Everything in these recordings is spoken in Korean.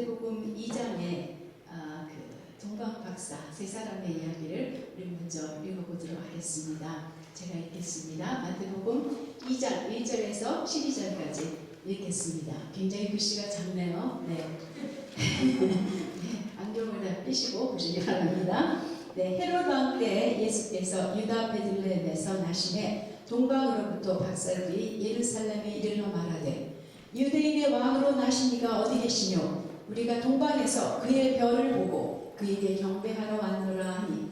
마태복음 2장의 그 동방 박사 세 사람의 이야기를 우리 먼저 읽어보도록 하겠습니다. 제가 읽겠습니다. 마태복음 2장 1절에서 12절까지 읽겠습니다. 굉장히 글씨가 작네요. 네. 네, 안경을 다 빼시고 보시기 바랍니다. 네, 헤롯 왕 때 예수께서 유다 베들레헴에서 나시매 동방으로부터 박사들이 예루살렘에 이르러 말하되 유대인의 왕으로 나신 이가 어디 계시뇨? 우리가 동방에서 그의 별을 보고 그에게 경배하러 왔노라 하니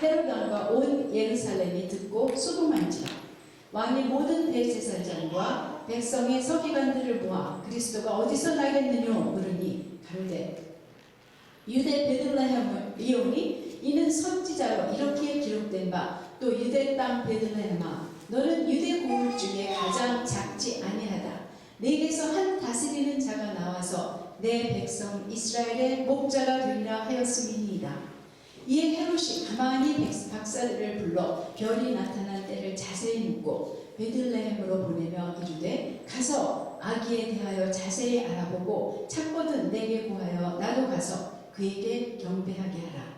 헤롯 왕과 온 예루살렘이 듣고 소동한지라. 왕이 모든 대제사장과 백성의 서기관들을 모아 그리스도가 어디서 나겠느냐 물으니 가로되 유대 베들레헴이오니 이는 선지자로 이렇게 기록된 바 또 유대 땅 베들레헴아 너는 유대 고을 중에 가장 작지 아니하다. 내게서 한 다스리는 자가 나와서 내 백성 이스라엘의 목자가 되리라 하였음이니이다. 이에 헤롯이 가만히 박사들을 불러 별이 나타난 때를 자세히 묻고 베들레헴으로 보내며 이르되 가서 아기에 대하여 자세히 알아보고 찾거든 내게 구하여 나도 가서 그에게 경배하게 하라.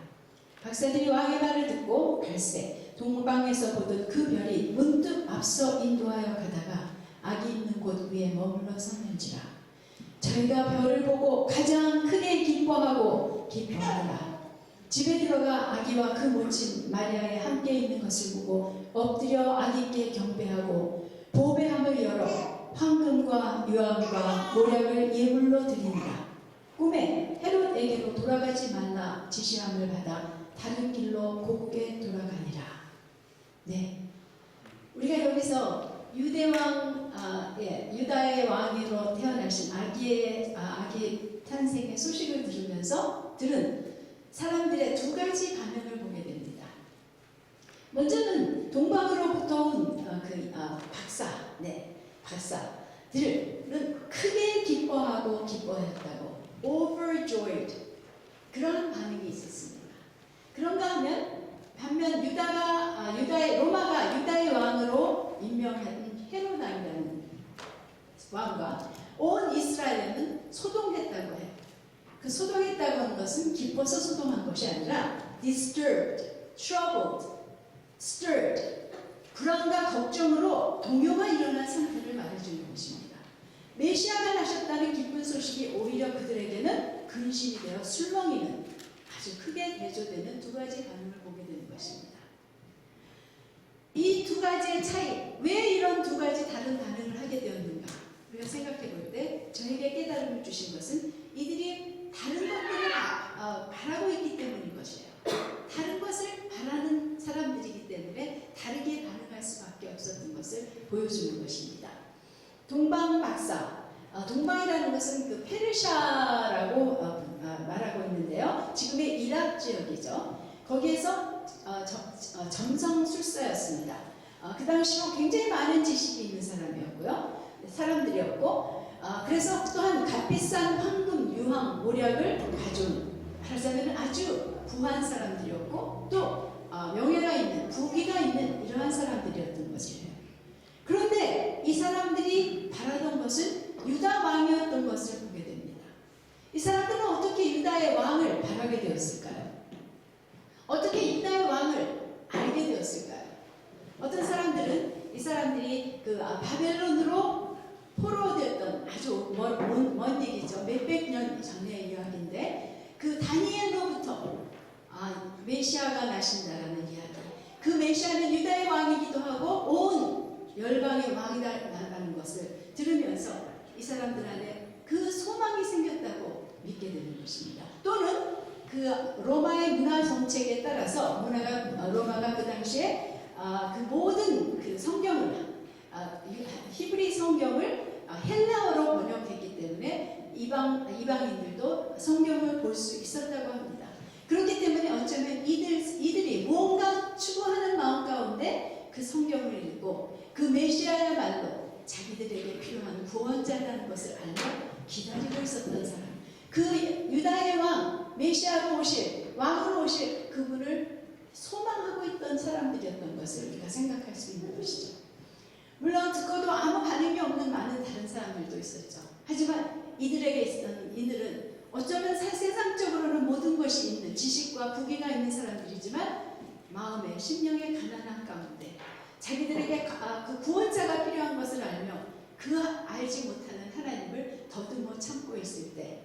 박사들이 왕의 말을 듣고 갈새 동방에서 보던 그 별이 문득 앞서 인도하여 가다가 아기 있는 곳 위에 머물러 섰는지라. 저희가 별을 보고 가장 크게 기뻐하고 기뻐하라. 집에 들어가 아기와 그 모친 마리아에 함께 있는 것을 보고 엎드려 아기께 경배하고 보배함을 열어 황금과 유황과 모략을 예물로 드리니라. 꿈에 헤롯에게로 돌아가지 말라 지시함을 받아 다른 길로 고국에 돌아가니라. 네, 우리가 여기서 유다의 왕으로 태어나신 아기 탄생의 소식을 들으면서 들은 사람들의 두 가지 반응을 보게 됩니다. 먼저는 동방으로부터 온 박사들은 크게 기뻐하고 기뻐했다고 overjoyed 그런 반응이 있었습니다. 그런가 하면 반면 로마가 유다의 왕으로 임명한 헤롯 왕이라는 왕과 온 이스라엘은 소동했다고 해요. 그 소동했다고 하는 것은 기뻐서 소동한 것이 아니라 disturbed, troubled, stirred 불안과 걱정으로 동요가 일어난 상태를 말해주는 것입니다. 메시아가 나셨다는 기쁜 소식이 오히려 그들에게는 근심이 되어 술렁이는 아주 크게 대조되는 두 가지 반응을 보게 되는 것입니다. 이 두 가지의 차이, 왜 이런 두 가지 다른 반응을 하게 되었는가? 우리가 생각해 볼 때 저에게 깨달음을 주신 것은 이들이 다른 것들을 바라고 있기 때문인 것이에요. 다른 것을 바라는 사람들이기 때문에 다르게 반응할 수밖에 없었던 것을 보여주는 것입니다. 동방 박사, 동방이라는 것은 그 페르시아라고 말하고 있는데요. 지금의 이락 지역이죠. 거기에서 점성술사였습니다. 그 당시로 굉장히 많은 지식이 있는 사람들이었고, 그래서 또한 값비싼 황금, 유황, 모략을 가져온, 말하자면 아주 부한 사람들이었고, 또 명예가 있는, 부귀가 있는 이러한 사람들이었던 것이에요. 그런데 이 사람들이 바라던 것은 유다 왕이었던 것을 보게 됩니다. 이 사람들은 어떻게 유다의 왕을 바라게 되었을까요? 어떻게 유다의 왕을 알게 되었을까요? 어떤 사람들은 이 사람들이 바벨론으로 포로되었던 아주 먼 얘기죠. 몇백 년 전의 이야기인데 그 다니엘로부터 메시아가 나신다라는 이야기. 그 메시아는 유다의 왕이기도 하고 온 열방의 왕이다라는 것을 들으면서 이 사람들 안에 그 소망이 생겼다고 믿게 되는 것입니다. 또는 그 로마의 문화 정책에 따라서 로마가 그 당시에 그 모든 그 성경을 히브리 성경을 헬라어로 번역했기 때문에 이방인들도 성경을 볼 수 있었다고 합니다. 그렇기 때문에 어쩌면 이들이 무언가 추구하는 마음 가운데 그 성경을 읽고 그 메시아야말로 자기들에게 필요한 구원자라는 것을 알고 기다리고 있었던 사람, 그 유다의 왕, 메시아로 오실, 왕으로 오실 그분을 소망하고 있던 사람들이었던 것을 우리가 생각할 수 있는 것이죠. 물론 듣고도 아무 반응이 없는 많은 다른 사람들도 있었죠. 하지만 이들은 어쩌면 마음에 심령의 가난한 가운데 자기들에게 그 구원자가 필요한 것을 알며 그 알지 못하는 하나님을 더듬어 참고 있을 때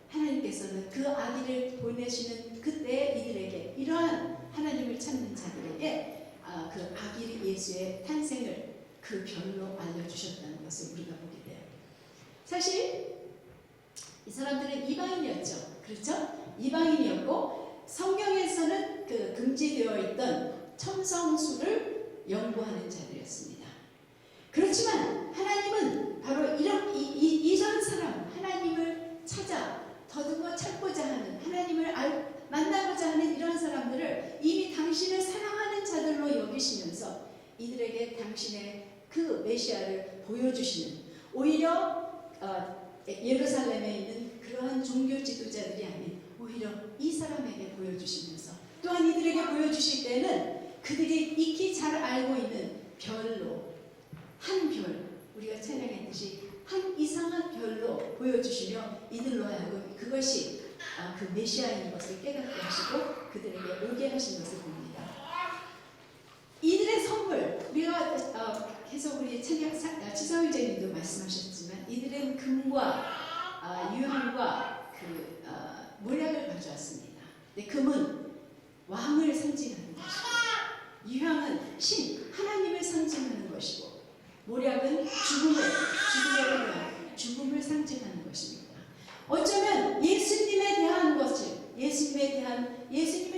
하나님께서는 그 아기를 보내시는 그때 이들에게 이러한 하나님을 찾는 자들에게 그 아기 예수의 탄생을 그 별로 알려주셨다는 것을 우리가 보게 돼요. 사실 이 사람들은 이방인이었죠. 그렇죠? 이방인이었고 성경에서는 그 금지되어 있던 첨성술을 연구하는 자들이었습니다. 그렇지만 하나님은 바로 이런 사람, 하나님을 찾아 더듬어 찾고자 하는, 하나님을 만나고자 하는 이런 사람들을 이미 당신을 사랑하는 자들로 여기시면서 이들에게 당신의 그 메시아를 보여주시는, 오히려 예루살렘에 있는 그러한 종교 지도자들이 아닌 오히려 이 사람에게 보여주시면서 또한 이들에게 보여주실 때는 그들이 익히 잘 알고 있는 별로 한 별, 우리가 찬양했듯이 한 이상한 별로 보여주시며 이들로 하여금 그것이 그 메시아인 것을 깨닫게 하시고 그들에게 오게 하신 것을 봅니다. 이들의 선물, 우리가 계속 우리 지성일제님도 말씀하셨지만 이들은 금과 유황과 그 모략을 가져왔습니다. 근데 금은 왕을 상징하는 것이고 유황은 신, 하나님을 상징하는 것이고 모략은 죽음을 상징하는 것입니다. 어쩌면 예수님을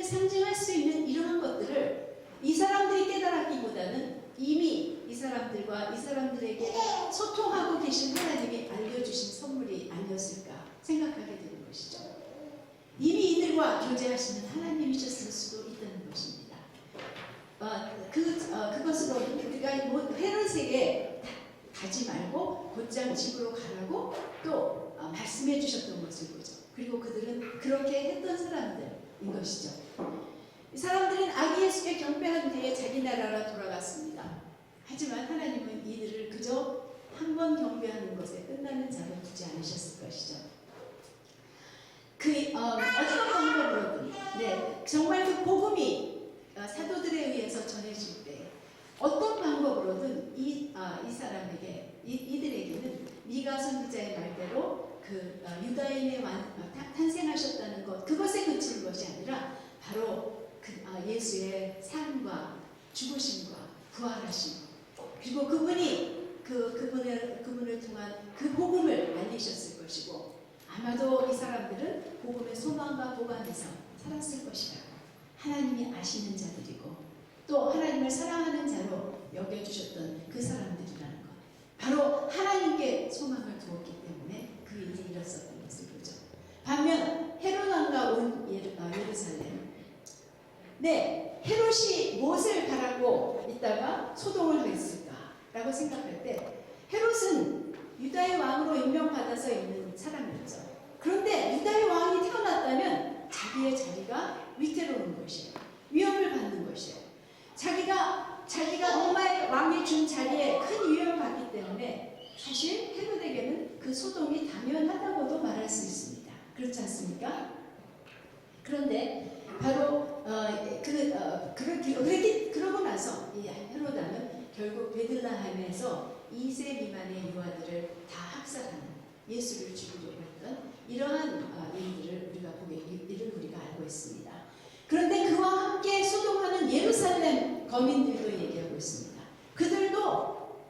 상징할 수 있는 이러한 것들을 이 사람들이 깨달았기보다는 이미 이 사람들에게 소통하고 계신 하나님이 알려주신 선물이 아니었을까 생각하게 되는 것이죠. 이미 이들과 교제하시는 하나님이셨을 수도 있다는 것입니다. 그것으로 우리가 헤롯에게 가지 말고 곧장 집으로 가라고 또 말씀해 주셨던 것을 보죠. 그리고 그들은 그렇게 했던 사람들인 것이죠. 이 사람들은 아기 예수께 경배한 뒤에 자기 나라로 돌아갔습니다. 하지만 하나님은 이들을 그저 한 번 경배하는 것에 끝나는 자로 두지 않으셨을 것이죠. 어떤 방법으로든 정말 그 복음이 사도들에 의해서 전해질 때 어떤 방법으로든 이 사람에게 이들에게는 미가 선지자의 말대로 그 유다인의 탄생하셨다는 것, 그것에 그치는 것이 아니라 바로 예수의 삶과 죽으심과 부활하심, 그리고 그분을 통한 그 복음을 알리셨을 것이고 아마도 이 사람들은 복음의 소망과 보관에서 살았을 것이라고 하나님이 아시는 자들이고 또 하나님을 사랑하는 자로 여겨주셨던 그 사람들이라는 것, 바로 하나님께 소망을 두었기 때문에 그 일이 일었었던 것을 보죠. 반면 헤롯 왕가 온 예루살렘, 헤롯이 무엇을 바라고 있다가 소동을 했을까라고 생각할 때 헤롯은 유다의 왕으로 임명받아서 있는 사람이었죠. 그런데 유다의 왕이 태어났다면 자기의 자리가 위태로운 것이에요. 위협을 받는 것이에요. 자기가 로마의 왕이 준 자리에 큰 위협을 받기 때문에 사실 헤롯에게는 그 소동이 당연하다고도 말할 수 있습니다. 그렇지 않습니까? 그런데 바로 그러고 나서 이 헤롯 왕은 결국 베들레헴에서 2세 미만의 유아들을 다 학살하는, 예수를 죽이려고 했던 이러한 일을 우리가 알고 있습니다. 그런데 그와 함께 소동하는 예루살렘 거민들도 얘기하고 있습니다. 그들도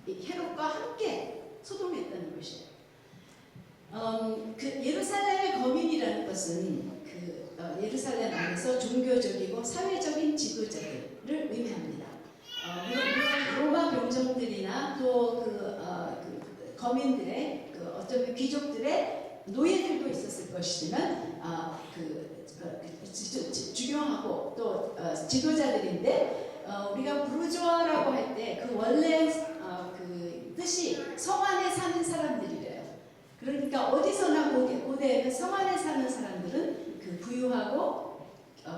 헤롯과 함께 소동했다는 것이에요. 그 예루살렘의 거민이라는 것은 예루살렘 안에서 종교적이고 사회적인 지도자들을 의미합니다. 로마 병정들이나 또 거민들의 어쩌면 귀족들의 노예들도 있었을 것이지만 주경하고 또 지도자들인데 우리가 부르주아라고 할 때 그 원래 그 뜻이 성 안에 사는 사람들이래요. 그러니까 어디서나 고대에는 성 안에 사는 사람들은 그 부유하고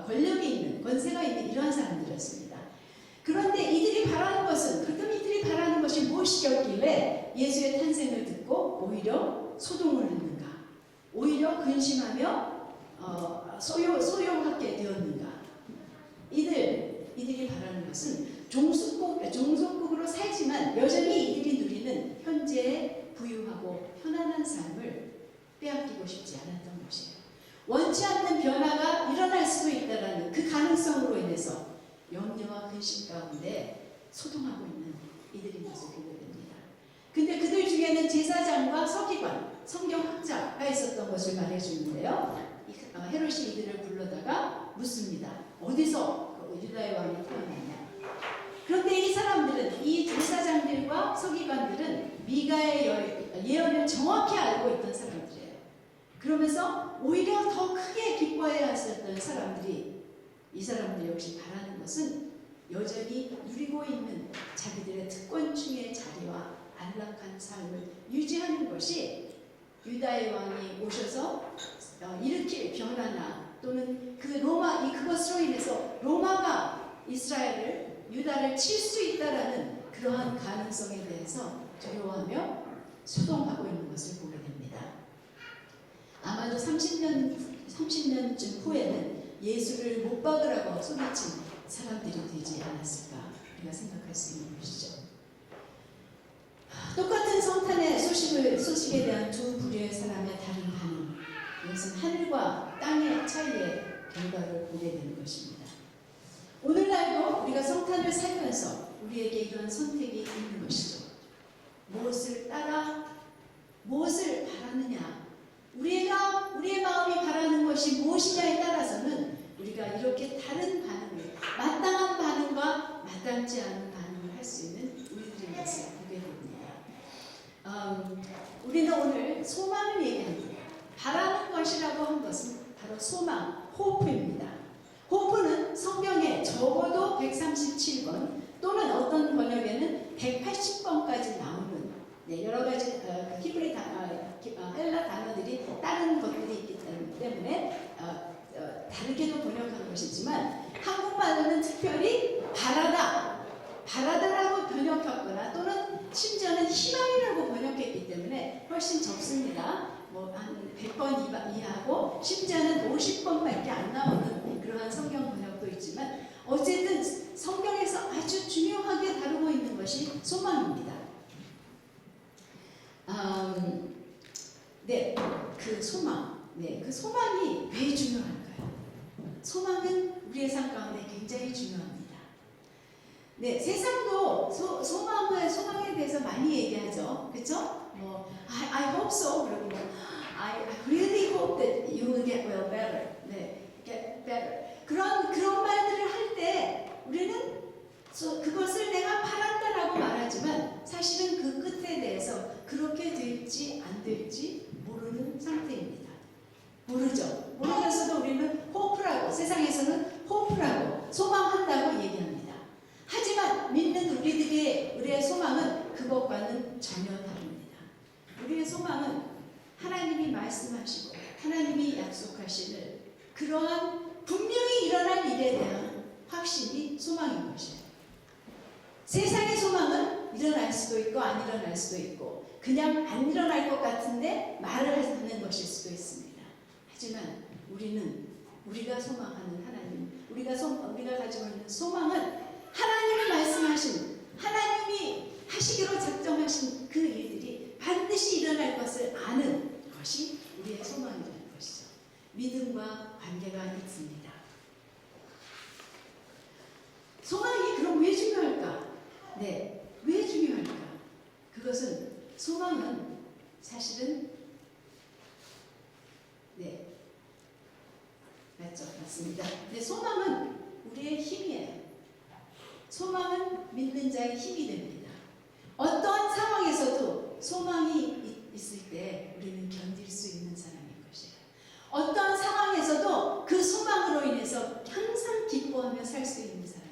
권력이 있는, 권세가 있는 이러한 사람들이었습니다. 그런데 이들이 바라는 것이 무엇이었길래 예수의 탄생을 듣고 오히려 소동을 했는가? 오히려 근심하며 소용하게 되었는가? 이들이 바라는 것은 종속국으로 살지만 여전히 이들이 누리는 현재의 부유하고 편안한 삶을 빼앗기고 싶지 않았던 것이에요. 원치 않는 변화가 일어날 수도 있다는 그 가능성으로 인해서 염려와 근심 가운데 소동하고 있는 이들의 모습을 보게 됩니다. 근데 그들 중에는 제사장과 서기관, 성경학자가 있었던 것을 말해주는데요. 헤롯이 이들을 불러다가 묻습니다. 어디서 유다의 왕이 태어났냐? 그런데 이 사람들은, 이 제사장들과 서기관들은 미가의 예언을 정확히 알고 있던 사람들이에요. 그러면서 오히려 더 크게 기뻐해야 했었던 사람들이, 이 사람들 역시 바라는 것은 여전히 누리고 있는 자기들의 특권층의 자리와 안락한 삶을 유지하는 것이 유다의 왕이 오셔서 일으킬 변화나 또는 그것으로 인해서 로마가 이스라엘을, 유다를 칠 수 있다라는 그러한 가능성에 대해서 두려워하며 소동하고 있는 것을 보게 됩니다. 아마도 30년쯤 후에는 예수를 못 박으라고 소리친 사람들이 되지 않았을까 우리가 생각할 수 있는 것이죠. 똑같은 성탄의 소식에 대한 두 부류의 사람의 다른 반응, 이것은 하늘과 땅의 차이의 결과를 보게 되는 것입니다. 오늘날도 우리가 성탄을 살면서 우리에게 이런 선택이 있는 것이죠. 무엇을 바라느냐, 우리의 마음이 바라는 것이 무엇이냐에 따라서는 우리가 이렇게 다른 반응을, 마땅한 반응과 마땅지 않은 반응을 할 수 있는 우리들의 것을 보게 됩니다. 우리는 오늘 소망을 얘기합니다. 바라는 것이라고 한 것은 바로 소망, 호프입니다. 호프는 성경에 적어도 137번 또는 어떤 번역에는 180번까지 나오는 여러 가지 히브리 헬라 단어들이 다른 것들이 있기 때문에 다르게도 번역한 것이지만 한국말로는 특별히 바라다라고 번역했거나 또는 심지어는 희망이라고 번역했기 때문에 훨씬 적습니다. 한 100번 이하고 심지어는 50번밖에 안 나오는 그러한 성경 번역도 있지만 어쨌든 성경에서 아주 중요하게 다루고 있는 것이 소망입니다. 그 소망이 왜 중요할까요? 소망은 우리의 삶 가운데 굉장히 중요합니다. 세상도 소망에 대해서 많이 얘기하죠. 그렇죠? I hope so. 그리고 I really hope that you will get well better. Get better. 그런 말들을 할 때 우리는 그것을 내가 바란다라고 말하지만 사실은 그 끝에 대해서 그렇게 될지 안 될지 모르는 상태입니다. 모르면서도 우리는 호프라고, 세상에서는 호프라고, 소망한다고 얘기합니다. 하지만 믿는 우리의 소망은 그것과는 전혀 다릅니다. 우리의 소망은 하나님이 말씀하시고 하나님이 약속하시는 그러한 분명히 일어날 일에 대한 확신이 소망인 것이에요. 세상의 소망은 일어날 수도 있고 안 일어날 수도 있고 그냥 안 일어날 것 같은데 말을 하는 것일 수도 있습니다. 하지만 우리가 소망하는 하나님, 우리가 가지고 있는 소망은 하나님이 말씀하신, 하나님이 하시기로 작정하신 그 일들이 반드시 일어날 것을 아는 것이 우리의 소망이라는 것이죠. 믿음과 관계가 있습니다. 소망이 그럼 왜 중요할까? 왜 중요할까? 그것은 소망은 사실은 맞습니다. 소망은 우리의 힘이에요. 소망은 믿는 자의 힘이 됩니다. 어떠한 상황에서도 소망이 있을 때 우리는 견딜 수 있는 사람인 것이에요. 어떠한 상황에서도 그 소망으로 인해서 항상 기뻐하며 살 수 있는 사람이에요.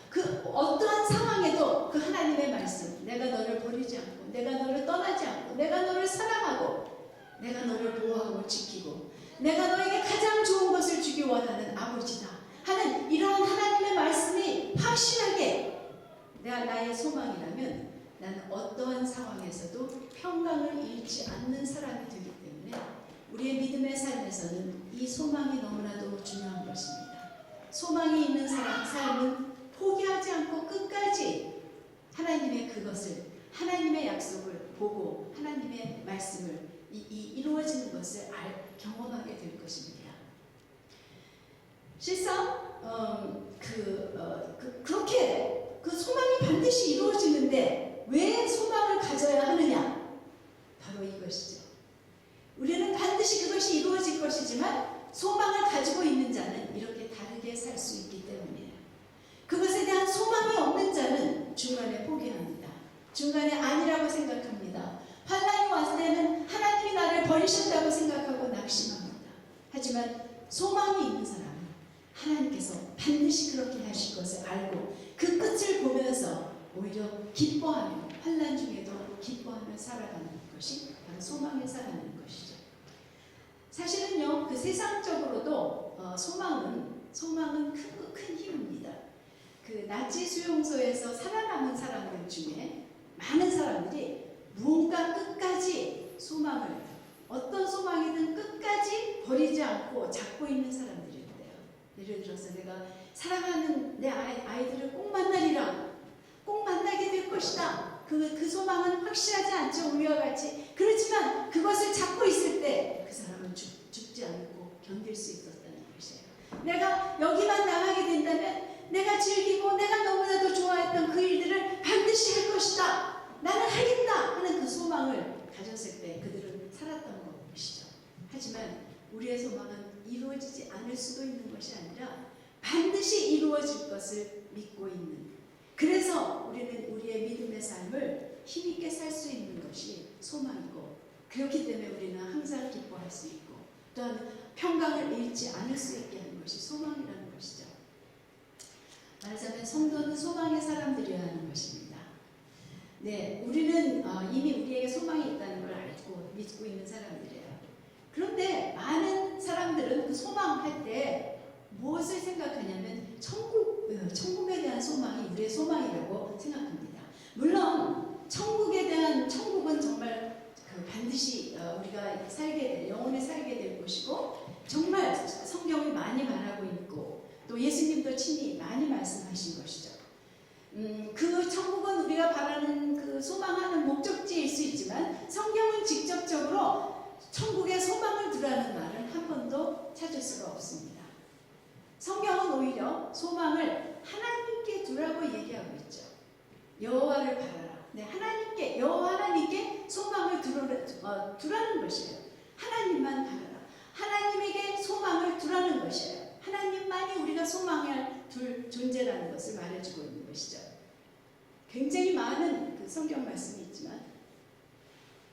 그 어떠한 상황에도 그 하나님의 말씀, 내가 너를 버리지 않고, 내가 너를 떠나지 않고, 내가 너를 사랑하고, 내가 너를 보호하고 지키고, 내가 너에게 가장 좋은 것을 주기 원하는 아버지다 하는 이러한 하나님의 말씀이 확실하게 나의 소망이라면 나는 어떠한 상황에서도 평강을 잃지 않는 사람이 되기 때문에 우리의 믿음의 삶에서는 이 소망이 너무나도 중요한 것입니다. 소망이 있는 삶은 포기하지 않고 끝까지 하나님의 그것을, 하나님의 약속을 보고 하나님의 말씀을 이루어지는 것을 경험하게 될 것입니다. 실상 그렇게 그 소망이 반드시 이루어지는데 왜 소망을 가져야 하느냐? 바로 이것이죠. 우리는 반드시 그것이 이루어질 것이지만 소망을 가지고 있는 자는 이렇게 다르게 살 수 있기 때문이에요. 그것에 대한 소망이 없는 자는 중간에 포기합니다. 중간에 아니라고 생각합니다. 환난이 왔을 때는 하나님이 나를 버리셨다고 생각하고 낙심합니다. 하지만 소망이 있는 사람은 하나님께서 반드시 그렇게 하실 것을 알고 그 끝을 보면서 오히려 기뻐하며 환난 중에도 기뻐하며 살아가는 것이 바로 소망을 살아가는 것이죠. 사실은요, 그 세상적으로도 소망은 큰 힘입니다. 그 나치 수용소에서 살아남은 사람들 중에 많은 사람들이 무언가 끝까지 소망을, 어떤 소망이든 끝까지 버리지 않고 잡고 있는 사람들인데요. 예를 들어서 내가 사랑하는 내 아이들을 꼭 만나리라, 꼭 만나게 될 것이다. 그 소망은 확실하지 않죠, 우리와 같이. 그렇지만 그것을 잡고 있을 때 그 사람은 죽지 않고 견딜 수 있었다는 것이에요. 내가 여기만 나가게 된다면 내가 즐기고 내가 너무나도 좋아했던 그 일들을 반드시 할 것이다, 나는 하겠다 하는 그 소망을 가졌을 때 그들은 살았던 것이죠. 하지만 우리의 소망은 이루어지지 않을 수도 있는 것이 아니라 반드시 이루어질 것을 믿고 있는, 그래서 우리는 우리의 믿음의 삶을 힘있게 살 수 있는 것이 소망이고, 그렇기 때문에 우리는 항상 기뻐할 수 있고 또한 평강을 잃지 않을 수 있게 하는 것이 소망이라는 것이죠. 말하자면 성도는 소망의 사람들이어야 하는 것입니다. 네, 우리는 이미 우리에게 소망이 있다는 걸 알고 믿고 있는 사람들이에요. 그런데 많은 사람들은 그 소망할 때 무엇을 생각하냐면 천국에 대한 소망이 우리의 소망이라고 생각합니다. 물론 천국은 정말 반드시 우리가 영원히 살게 될 것이고, 정말 성경이 많이 말하고 있고 또 예수님도 친히 많이 말씀하신 것이죠. 그 천국은 우리가 바라는 그 소망하는 목적지일 수 있지만 성경은 직접적으로 천국에 소망을 두라는 말은 한 번도 찾을 수가 없습니다. 성경은 오히려 소망을 하나님께 두라고 얘기하고 있죠. 여호와를 바라라. 네, 여호와 하나님께 소망을 두라는 것이에요. 하나님만 바라라. 하나님에게 소망을 두라는 것이에요. 하나님만이 우리가 소망해야 둘 존재라는 것을 말해주고 있는 것이죠. 굉장히 많은 그 성경 말씀이 있지만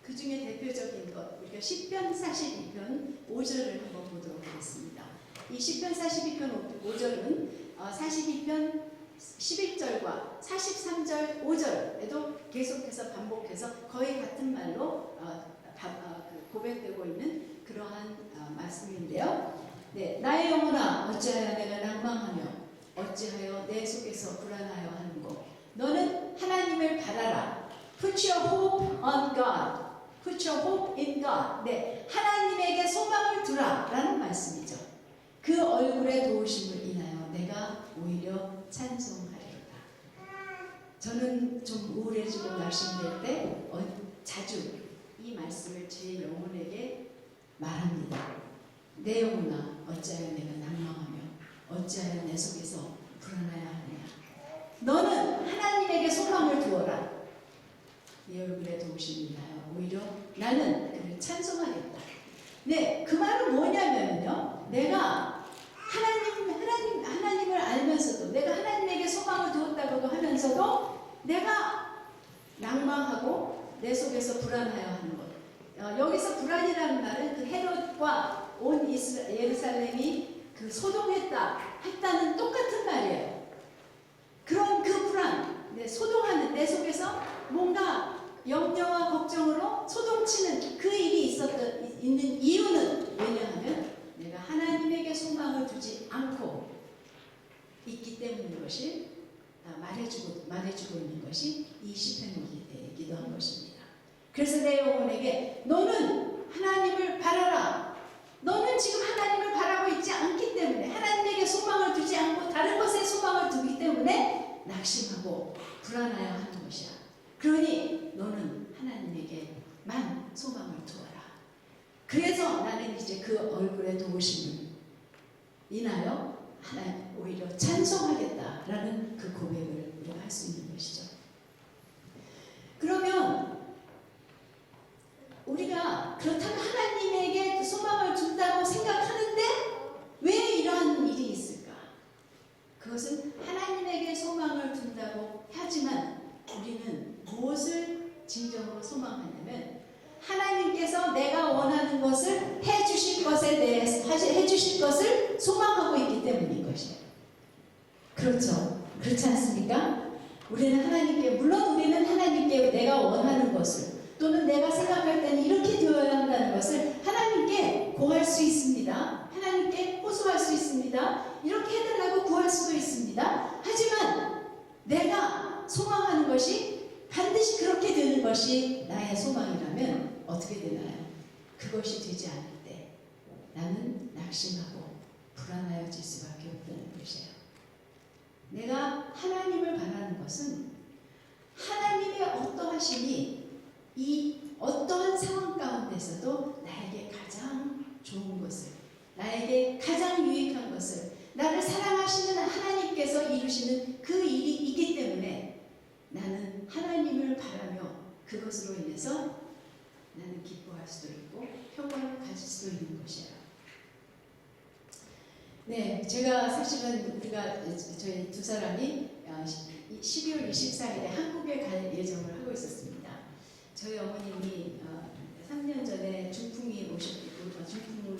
그 중에 대표적인 것, 우리가 시편 42편 5절을 한번 보도록 하겠습니다. 이 시편 42편 5절은 42편 11절과 43절 5절에도 계속해서 반복해서 거의 같은 말로 고백되고 있는 그러한 말씀인데요. 네, 나의 영혼아 어찌하여 내가 낭망하며 어찌하여 내 속에서 불안하여 하는고, 너는 하나님을 바라라. Put your hope on God. Put your hope in God. 네, 하나님에게 소망을 두라 라는 말씀이죠. 그 얼굴의 도우심을 인하여 내가 오히려 찬송하리로다. 저는 좀 우울해지고 낙심될 때 자주 이 말씀을 제 영혼에게 말합니다. 내 영혼아 어찌하여 내가 낭망하며 어찌하여 내 속에서 불안하여 하느냐. 너는 하나님에게 소망을 두어라. 네 얼굴에 도우심을 인하여 오히려 나는 그를 찬송하겠다. 네, 그 말은 뭐냐면요, 내가 하나님을 알면서도, 내가 하나님에게 소망을 두었다고도 하면서도 내가 낭망하고 내 속에서 불안하여 하는 것. 여기서 불안이라는 말은 그 헤롯과 온 예루살렘이 그 했다는 똑같은 말이에요. 그런 그 불안, 소동하는 내 속에서 뭔가 염려와 걱정으로 소동치는 그 일이 있는 이유는 왜냐하면 내가 하나님에게 소망을 두지 않고 있기 때문인 것을 말해주고 있는 것이 이 시편이기도 한 것입니다. 그래서 내 영혼에게 너는 하나님을 바라라. 너는 지금 하나님을 바라고 있지 않기 때문에, 하나님에게 소망을 두지 않기 낙심하고 불안하여 하는 것이야. 그러니 너는 하나님에게만 소망을 두어라. 그래서 나는 이제 그 얼굴에 도우심을 인하여 하나님 오히려 찬송하겠다라는 그 고백을 우리가 할 수 있는 것이죠. 그러면 우리가 그렇다면 하나님에게 소망을 준다고 생각하는데 왜 이러한 일이 있을까? 그것은 하나님에게 소망을 둔다고 하지만 우리는 무엇을 진정으로 소망하냐면 하나님께서 내가 원하는 것을 해주실 것에 대해서 해주실 것을 소망하고 있기 때문인 것이에요. 그렇죠? 그렇지 않습니까? 우리는 하나님께, 물론 우리는 하나님께 내가 원하는 것을 또는 내가 생각할 때는 이렇게 되어야 한다는 것을 하나님께 고할 수 있습니다. 하나님께 호소할 수 있습니다. 이렇게 해달라고 구할 수도 있습니다. 하지만 내가 소망하는 것이 반드시 그렇게 되는 것이 나의 소망이라면 어떻게 되나요? 그것이 되지 않을 때 나는 낙심하고 불안하여질 수밖에 없다는 것이에요. 내가 하나님을 바라는 것은 하나님의 어떠하심이 이 어떠한 상황 가운데서도 나에게 가장 좋은 것을, 나에게 가장 유익한 것을, 나를 사랑하시는 하나님께서 이루시는 그 일이 있기 때문에 나는 하나님을 바라며 그것으로 인해서 나는 기뻐할 수도 있고 평안을 가질 수도 있는 것이에요. 네, 제가 사실은 우리가 저희 두 사람이 12월 24일에 한국에 갈 예정을 하고 있었습니다. 저희 어머님이 3년 전에 중풍이 오셨고 중풍을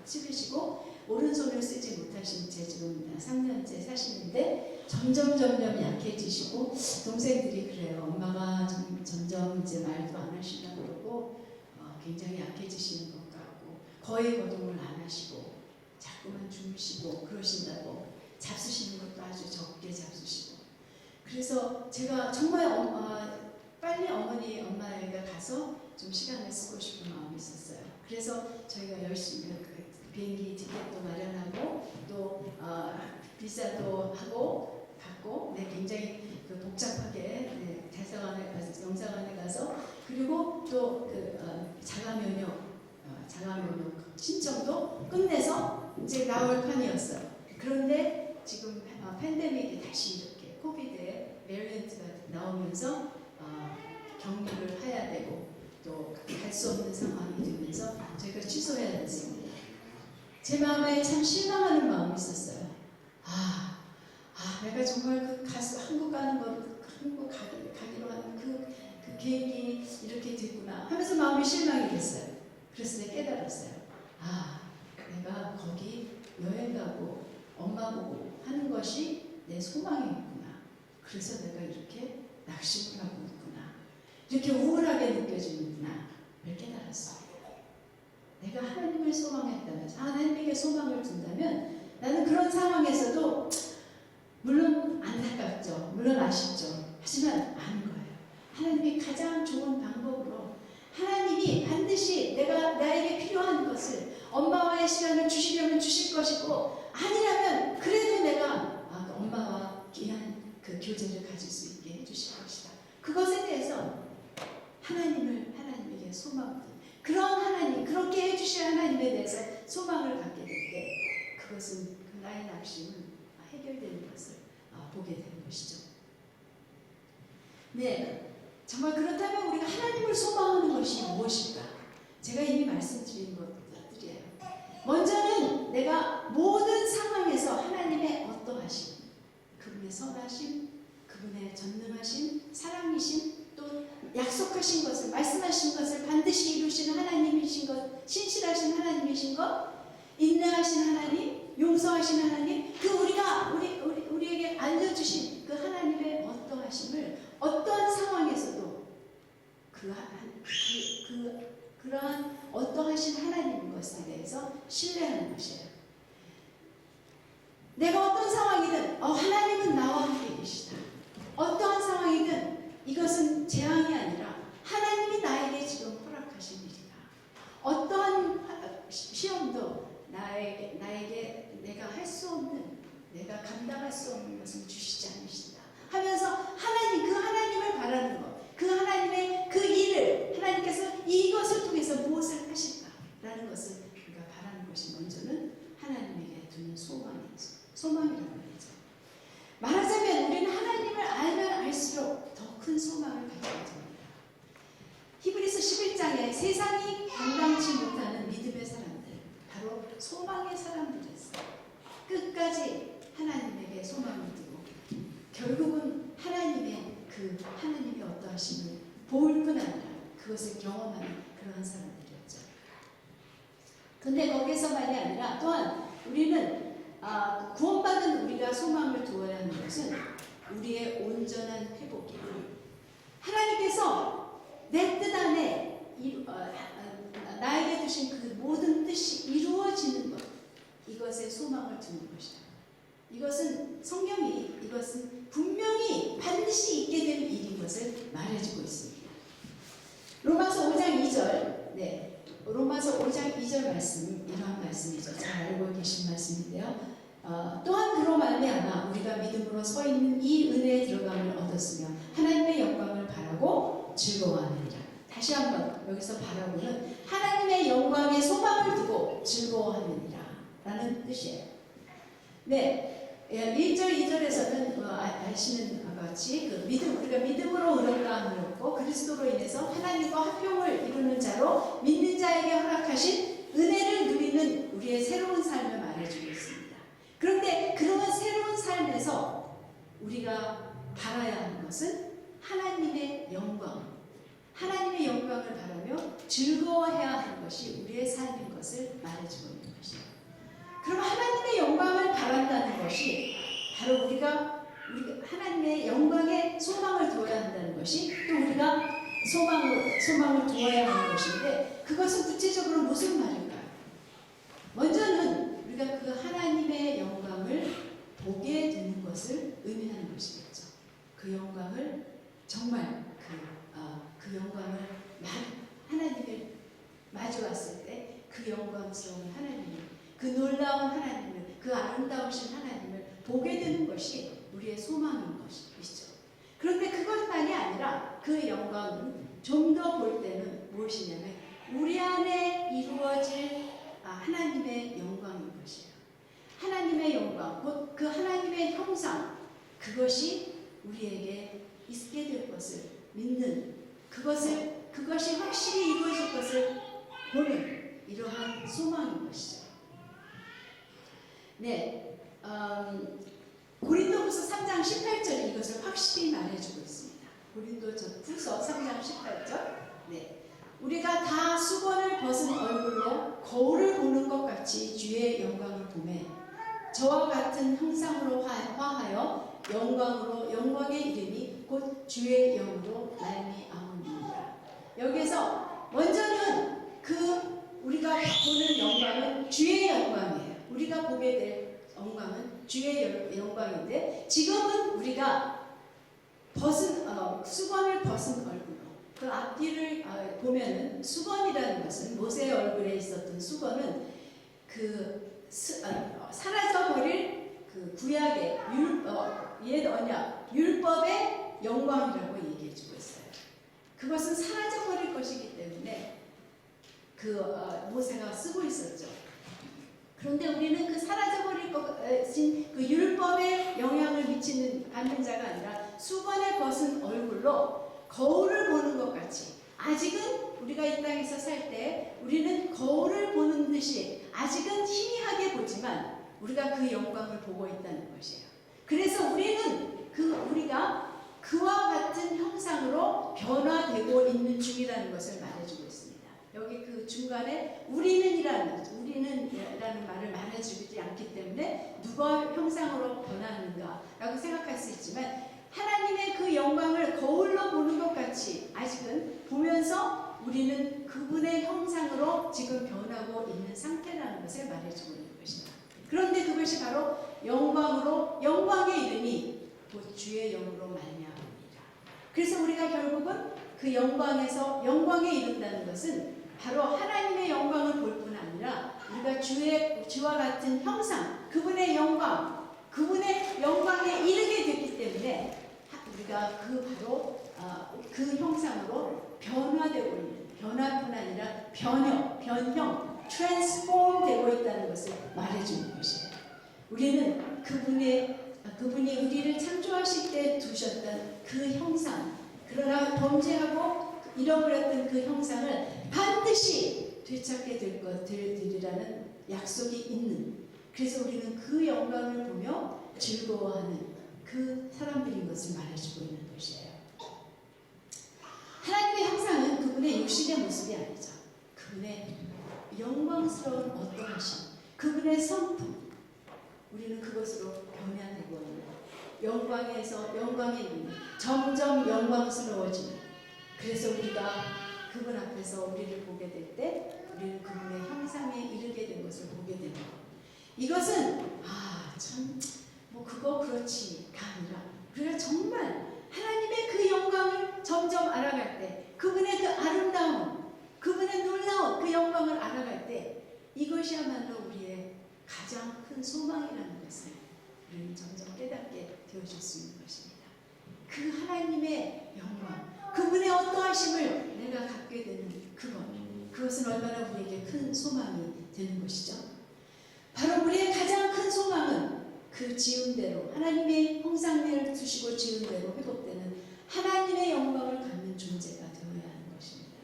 치르시고 오른손을 쓰지 못하신 채 지금 3년째 사시는데 점점 약해지시고 동생들이 그래요. 엄마가 점점 이제 말도 안 하시려고 그러고 굉장히 약해지시는 것 같고 거의 거동을 안 하시고 자꾸만 주무시고 그러신다고 잡수시는 것도 아주 적게 잡수시고 그래서 제가 정말 빨리 엄마에게 가서 좀 시간을 쓰고 싶은 마음이 있었어요. 그래서 저희가 열심히 비행기 티켓도 마련하고 또 비자도 하고 갔고 굉장히 복잡하게 대사관에 가서 영사관에 가서 그리고 또 자가면역 신청도 끝내서 이제 나올 판이었어요. 그런데 지금 팬데믹이 다시 이렇게 코비드의 베리언트가 나오면서 격리를 해야 되고 또 갈 수 없는 상황이 되면서 저희가 취소해야 됐습니다. 제 마음에 참 실망하는 마음이 있었어요. 내가 정말 한국 가는 거, 한국 가기로 하는 그 계획이 이렇게 됐구나 하면서 마음이 실망이 됐어요. 그래서 내가 깨달았어요. 내가 거기 여행 가고 엄마 보고 하는 것이 내 소망이었구나. 그래서 내가 이렇게 낙심을 하고 있구나. 이렇게 우울하게 느껴지는구나. 를 깨달았어요. 내가 하나님을 소망했다면, 하나님에게 소망을 둔다면 나는 그런 상황에서도 물론 안타깝죠. 물론 아쉽죠. 하지만 아는 거예요. 하나님이 가장 좋은 방법으로 하나님이 반드시 나에게 필요한 것을 엄마와의 시간을 주시려면 주실 것이고 아니라면 그래도 내가 엄마와 귀한 그 교제를 가질 수 있게 해주실 것이다. 그것에 대해서 하나님에게 소망을 그런 하나님, 그렇게 해주실 하나님에 대해서 소망을 갖게 될 때 그것은 나의 낙심은 해결되는 것을 보게 되는 것이죠. 네, 정말 그렇다면 우리가 하나님을 소망하는 것이 무엇일까? 제가 이미 말씀드린 것들이에요. 먼저는 내가 모든 상황에서 하나님의 어떠하심, 그분의 선하심, 그분의 전능하심, 사랑이심, 또 약속하신 것을, 말씀하신 것을 반드시 이루시는 하나님이신 것, 신실하신 하나님이신 것, 인내하신 하나님, 용서하신 하나님, 우리에게 알려주신 그 하나님의 어떠하심을 어떠한 상황에서도 그러한 어떠하신 하나님인 것에 대해서 신뢰하는 것이에요. 내가 어떤 상황이든 하나님은 나와 함께 계시다. 어떠한 상황이든 이것은 재앙이 아니라 하나님이 나에게 지금 허락하신 일이다. 어떠한 시험도 나에게 내가 할 수 없는 내가 감당할 수 없는 것을 주시지 않으신다 하면서 하나님, 그 하나님을 바라는 것, 그 하나님의 그 일을 하나님께서 이것을 통해서 무엇을 하실까라는 것을 우리가 바라는 것이 먼저는 하나님에게 두는 소망이라고 하죠. 말하자면 우리는 하나님을 알면 알수록 더 큰 소망을 가지게 됩니다. 히브리서 11장에 세상이 감당치 못하는 믿음의 사람들, 바로 소망의 사람들이었어요. 끝까지 하나님에게 소망을 두고 결국은 하나님의 어떠하심을 볼 뿐 아니라 그것을 경험하는 그러한 사람들이었죠. 근데 거기서만이 아니라 또한 우리는 구원받은 우리가 소망을 두어야 하는 것은 우리의 온전한 회복이에요. 하나님께서 내 뜻 안에 나에게 주신 그 모든 뜻이 이루어지는 것, 이것에 소망을 두는 것이다. 이것은 성경이 이것은 분명히 반드시 있게 될 일인 것을 말해주고 있습니다. 로마서 5장 2절, 로마서 5장 2절 말씀, 이러한 말씀이죠. 잘 알고 계신 말씀인데요. 또한 그로 말미암아 우리가 믿음으로 서 있는 이 은혜에 들어감을 얻었으며 하나님의 영광을 바라고 즐거워하느니라. 다시 한번 여기서 바라고는 하나님의 영광에 소망을 두고 즐거워하느니라 라는 뜻이에요. 1절 2절에서는 아시는 것 같이 우리가 믿음으로 의롭다 함을 얻고 그리스도로 인해서 하나님과 화평을 이루는 자로 믿는 자에게 허락하신 은혜를 누리는 우리의 새로운 삶을 말해주고 있습니다. 그런데 그런 새로운 삶에서 우리가 바라야 하는 것은 하나님의 영광을 바라며 즐거워해야 하는 것이 우리의 삶인 것을 말해주고 있는 것이에요. 그럼 하나님의 영광을 바란다는 것이 바로 우리가 하나님의 영광에 소망을 두어야 한다는 것이 또 우리가 소망을 두어야 하는 것인데 그것은 구체적으로 무슨 말일까요? 먼저는 우리가 그 하나님의 영광을 보게 되는 것을 의미하는 것이겠죠. 그 영광을 정말 그 영광을 하나님을 마주왔을 때 그 영광스러운 하나님을, 그 놀라운 하나님을, 그 아름다우신 하나님을 보게 되는 것이 우리의 소망인 것이죠. 그런데 그것만이 아니라 그 영광은 좀 더 볼 때는 무엇이냐면 우리 안에 이루어질 하나님의 영광인 것이에요. 하나님의 영광, 곧 그 하나님의 형상, 그것이 우리에게 있게 될 것을 믿는, 그것이 확실히 이루어질 것을 보는 이러한 소망인 것이죠. 고린도후서 3장 18절에 이것을 확실히 말해주고 있습니다. 고린도후서 3장 18절. 우리가 다 수건을 벗은 얼굴로 거울을 보는 것 같이 주의 영광을 보매 저와 같은 형상으로 화하여 영광의 이름이 곧 주의 영으로 말미암으리라. 여기서 먼저는 우리가 보는 영광은 주의 영광이에요. 우리가 보게 될 영광은 주의 영광인데 지금은 우리가 수건을 벗은 얼굴로 그 앞뒤를 보면은 수건이라는 것은 모세의 얼굴에 있었던 수건은 사라져버릴 그 구약의 옛 언약 율법의 영광이라고 얘기해주고 있어요. 그것은 사라져버릴 것이기 때문에 모세가 쓰고 있었죠. 그런데 우리는 그 사라져버릴 것인 그 율법에 영향을 받는 자가 아니라 수건에 벗은 얼굴로 거울을 보는 것 같이 아직은 우리가 이 땅에서 살 때 우리는 거울을 보는 듯이 아직은 희미하게 보지만 우리가 그 영광을 보고 있다는 것이에요. 그래서 우리는 우리가 그와 같은 형상으로 변화되고 있는 중이라는 것을 말해주고 있습니다. 여기 그 중간에 우리는이라는 말을 말해주지 않기 때문에 누가 형상으로 변하는가라고 생각할 수 있지만 하나님의 그 영광을 거울로 보는 것 같이 아직은 보면서 우리는 그분의 형상으로 지금 변하고 있는 상태라는 것을 말해주고 있는 것입니다. 그런데 그것이 바로 영광의 이름이 곧 주의 영으로 말미암습니다. 그래서 우리가 결국은 그 영광에 이른다는 것은 바로 하나님의 영광을 볼 뿐 아니라 우리가 주와 같은 형상, 그분의 영광, 그분의 영광에 이르게 됐기 때문에 우리가 그 형상으로 변화되고 있는, 변화뿐 아니라 변형, 트랜스폼 되고 있다는 것을 말해주는 것이에요. 우리는 그분이 우리를 창조하실 때 두셨던 그 형상, 그러나 범죄하고 잃어버렸던 그 형상을 반드시 되찾게 되리라는 약속이 있는, 그래서 우리는 그 영광을 보며 즐거워하는 그 사람들인 것을 말해주고 있는 것이에요. 하나님의 형상은 그분의 육신의 모습이 아니죠. 그분의 영광스러운 어떠하심, 그분의 성품, 우리는 그것으로 변화되고 있는, 영광에서 영광에 이르는, 점점 영광스러워지는, 그래서 우리가 그분 앞에서 우리를 보게 될 때 우리는 그분의 형상에 이르게 된 것을 보게 되는 것. 이것은 그거 그렇지가 아니라 우리가 정말 하나님의 그 영광을 점점 알아갈 때, 그분의 그 아름다움, 그분의 놀라운 그 영광을 알아갈 때, 이것이야말로 우리의 가장 큰 소망이라는 것을 우리는 점점 깨닫게 되어질 수 있는 것입니다. 그 하나님의 영광, 그분의 어떠하심을 내가 갖게 되는 그것은 얼마나 우리에게 큰 소망이 되는 것이죠. 바로 우리의 가장 큰 소망은 그 지음대로, 하나님의 형상을 두시고 지음대로 회복되는 하나님의 영광을 갖는 존재가 되어야 하는 것입니다.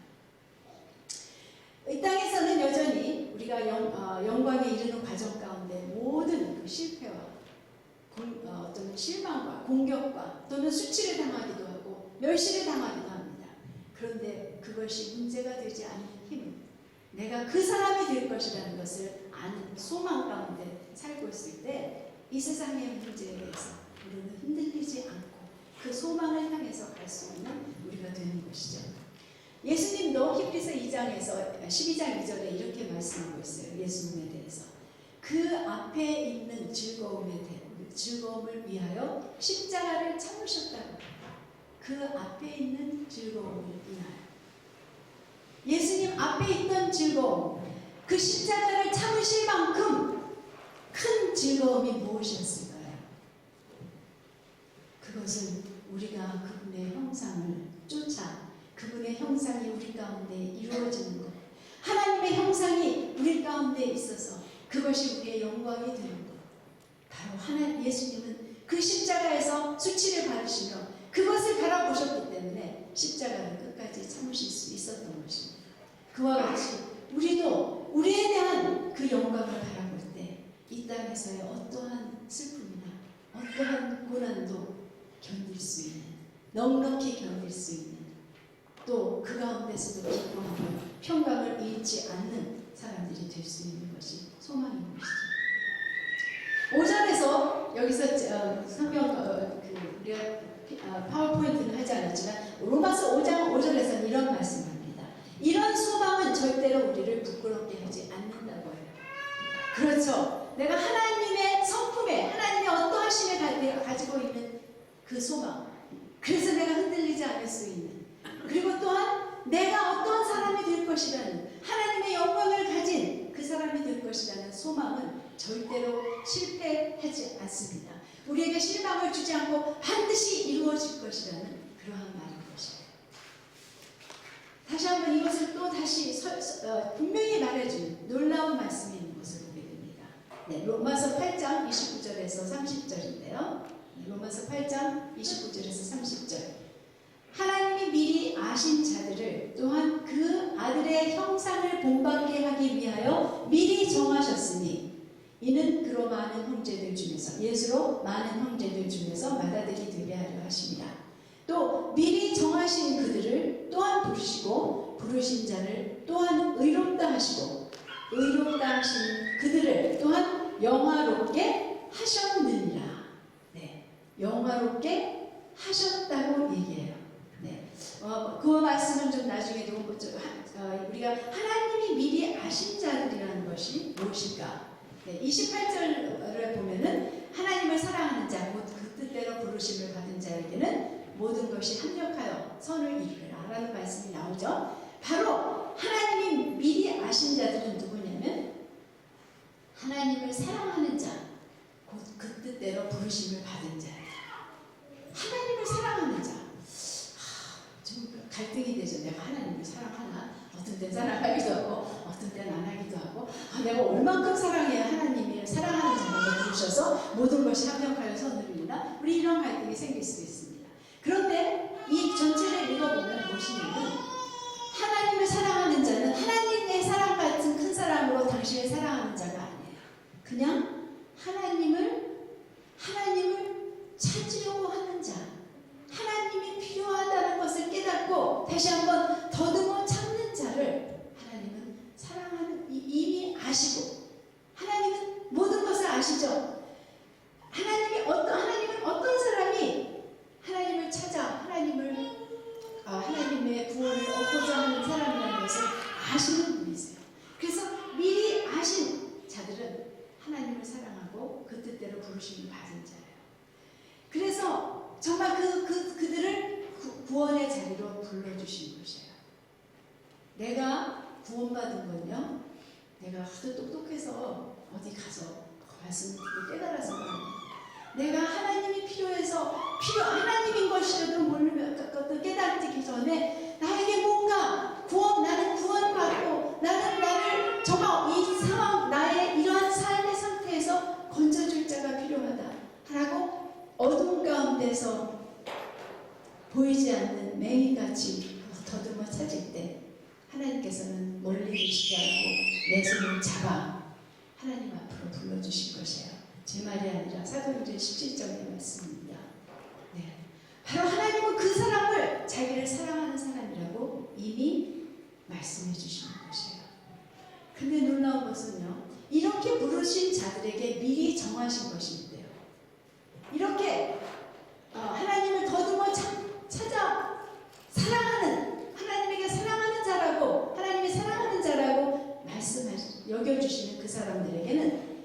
이 땅에서는 여전히 우리가 영광에 이르는 과정 가운데 모든 그 실패와 어떤 실망과 공격과 또는 수치를 당하기도 하고 멸시를 당하기도 합니다. 그런데 그것이 문제가 되지 않는 힘은 내가 그 사람이 될 것이라는 것을 아는 소망 가운데 살고 있을 때 이 세상의 문제에 대해서 우리는 흔들리지 않고 그 소망을 향해서 갈 수 있는 우리가 되는 것이죠. 예수님도 히브리서 2장에서 12장 2절에 이렇게 말씀하고 있어요. 예수님에 대해서 그 앞에 있는 즐거움을 위하여 십자가를 참으셨다고. 그 앞에 있는 즐거움을 위하여, 예수님 앞에 있던 즐거움, 그 십자가를 참으실 만큼 큰 즐거움이 무엇이었을까요? 그것은 우리가 그분의 형상을 쫓아 그분의 형상이 우리 가운데 이루어지는 것, 하나님의 형상이 우리 가운데 있어서 그것이 우리의 영광이 되는 것. 바로 예수님은 그 십자가에서 수치를 받으시며 그것을 바라보셨기 때문에 십자가를 끝까지 참으실 수 있었던 것입니다. 그와 같이 우리도 우리에 대한 그 영광을 바라볼 때 이 땅에서의 어떠한 슬픔이나 어떠한 고난도 견딜 수 있는, 넉넉히 견딜 수 있는, 또 그 가운데서도 기뻐하고 평강을 잃지 않는 사람들이 될 수 있는 것이 소망인 것이죠. 5절에서 여기서 성경 우리가 파워포인트는 하지 않았지만 로마서 5장 5절에서는 이런 말씀을 합니다. 이런 소망은 절대로 우리를 부끄럽게 하지 않는다고 해요. 그렇죠. 내가 하나님의 성품에, 하나님의 어떠하심에 가지고 있는 그 소망, 그래서 내가 흔들리지 않을 수 있는, 그리고 또한 내가 어떠한 사람이 될 것이라는, 하나님의 영광을 가진 그 사람이 될 것이라는 소망은 절대로 실패하지 않습니다. 우리에게 실망을 주지 않고 반드시 이루어질 것이라는 그러한 말인 것이에요. 다시 한번 이것을 또 다시 분명히 말해주는 놀라운 말씀이 있는 것을 보게 됩니다. 네, 로마서 8장 29절에서 30절인데요. 로마서 8장 29절에서 30절. 하나님이 미리 아신 자들을 또한 그 아들의 형상을 본받게 하기 위하여 미리 정하셨으니 이는 그로 많은 형제들 중에서, 예수로 많은 형제들 중에서 맏아들이 되게 하려 하십니다. 또 미리 정하신 그들을 또한 부르시고 부르신 자를 또한 의롭다 하시고 의롭다 하신 그들을 또한 영화롭게 하셨느니라. 네, 영화롭게 하셨다고 얘기해요. 네, 그 말씀은 좀 나중에도 우리가 하나님이 미리 아신 자들이라는 것이 무엇일까? 네, 28절을 보면은 하나님을 사랑하는 자, 곧 그 뜻대로 부르심을 받은 자에게는 모든 것이 합력하여 선을 이루리라 라는 말씀이 나오죠. 바로 하나님이 미리 아신 자들은 누구냐면 하나님을 사랑하는 자, 곧 그 뜻대로 부르심을 받은 자, 하나님을 사랑하는 자. 좀 갈등이 되죠. 내가 하나님을 사랑하나? 어떤 때 사랑하기도 하고 어떤 때는 안 하기도 하고, 내가 얼만큼 사랑해야 하나님을 사랑하는 자라고 부르셔서 모든 것이 합력하여 선을 이루나? 우리 이런 갈등이 생길 수 있습니다. 그런데 이 전체를 읽어보면 보시면은 하나님을 사랑하는 자는 하나님의 사랑 같은 큰 사랑으로 당신을 사랑하는 자가 아니에요. 그냥 하나님을 찾으려고 하는 자, 하나님이 필요하다는 것을 깨닫고 다시 한번 더듬어 찾는 자를 하나님은 사랑하는, 이미 아시고, 하나님은 모든 것을 아시죠. 하나님은 어떤 사람이 하나님을 찾아 하나님의 구원을 얻고자 하는 사람이라는 것을 아시는 분이세요. 그래서 미리 아신 자들은 하나님을 사랑하고 그 뜻대로 부르심을 받은 자예요. 그래서 정말 그들을 구원의 자리로 불러주신 것이에요. 내가 구원받은 건요, 내가 하도 똑똑해서 어디 가서 말씀을 듣고 깨달아서가 아니에요. 내가 하나님이 필요해서 하나님인 것이라도 모르면 깨닫기 전에 나에게 뭔가 나는 구원받고 나를 정말 이 상황, 나의 이러한 삶의 상태에서 건져줄 자가 필요하다 라고 어둠 가운데서 보이지 않는 맹인같이 더듬어 찾을 때 하나님께서는 멀리 계시지 않고 내 손을 잡아 하나님 앞으로 불러주신 것이에요. 제 말이 아니라 사도행전 17장의 말씀입니다. 네. 바로 하나님은 그 사람을 자기를 사랑하는 사람이라고 이미 말씀해 주시는 것이에요. 근데 놀라운 것은요, 이렇게 부르신 자들에게 미리 정하신 것인데요, 이렇게 하나님을 더듬어 찾아 사랑하는, 하나님에게 사랑하는 자라고, 하나님이 사랑하는 자라고 여겨주시는 그 사람들에게는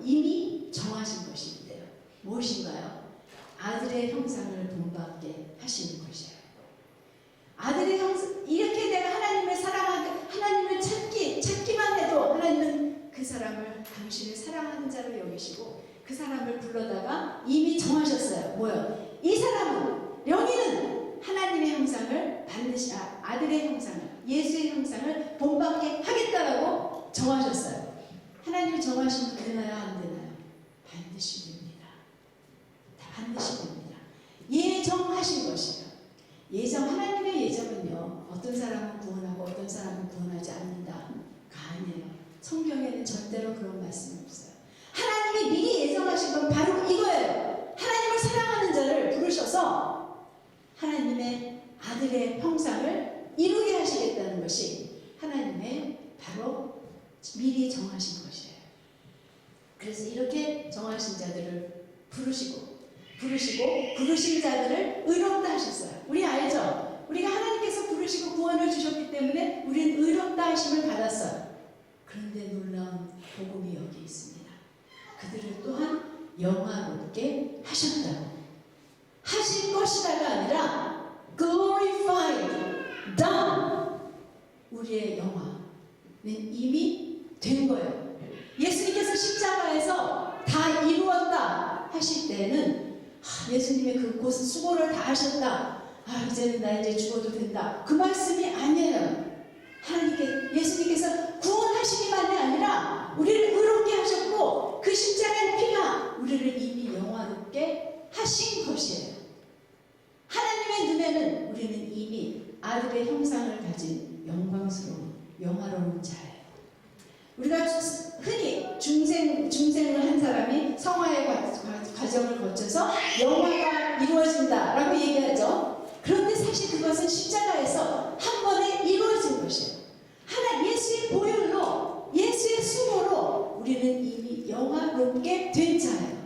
이미 정하신 것인데요. 무엇인가요? 아들의 형상을 본받게 하시는 것이에요. 아들의 형상, 이렇게 내가 하나님을 사랑하게, 하나님을 찾기만 해도 하나님은 그 사람을 당신을 사랑하는 자로 여기시고 그 사람을 불러다가 이미 정하셨어요. 뭐요? 이 사람은, 영이는 하나님의 형상을 반드시, 아들의 형상을, 예수의 형상을 본받게 하겠다라고 정하셨어요. 하나님이 정하시면 되나요? 안 되나요? 반드시 됩니다. 반드시 됩니다. 예정하신 것이에요. 하나님의 예정은요, 어떤 사람은 구원하고 어떤 사람은 구원하지 않는다가 아니에요. 성경에는 절대로 그런 말씀이 없어요. 하나님이 미리 예정하신 건 바로 이거예요. 하나님을 사랑하는 자를 부르셔서 하나님의 아들의 형상을 이루게 하시겠다는 것이 하나님의 바로 미리 정하신 것이에요. 그래서 이렇게 정하신 자들을 부르시고 부르신 자들을 의롭다 하셨어요. 우리 알죠? 우리가 하나님께서 부르시고 구원을 주셨기 때문에 우리는 의롭다 하심을 받았어요. 그런데 놀라운 복음이 여기 있습니다. 그들을 또한 영화롭게 하셨다고. 하신 것이다가 아니라 glorified, done. 우리의 영화는 이미 된 거예요. 예수님께서 십자가에서 다 이루었다 하실 때는 예수님의 그 수고를 다 하셨다. 이제는 나 이제 죽어도 된다. 그 말씀이 아니에요. 예수님께서 구원하시기만이 아니라 우리를 의롭게 하셨고 그 십자가의 피가 우리를 이미 영화롭게 하신 것이에요. 하나님의 눈에는 우리는 이미 아들의 형상을 가진 영광스러운 영화로운 자예요. 우리가 흔히 중생을 한 사람이 성화의 과정을 거쳐서 영화가 이루어진다라고 얘기하죠. 그런데 사실 그것은 십자가에서 한 번에 이루어진 것이에요. 예수의 보혈로, 예수의 수고로 우리는 이미 영화롭게 된 자예요.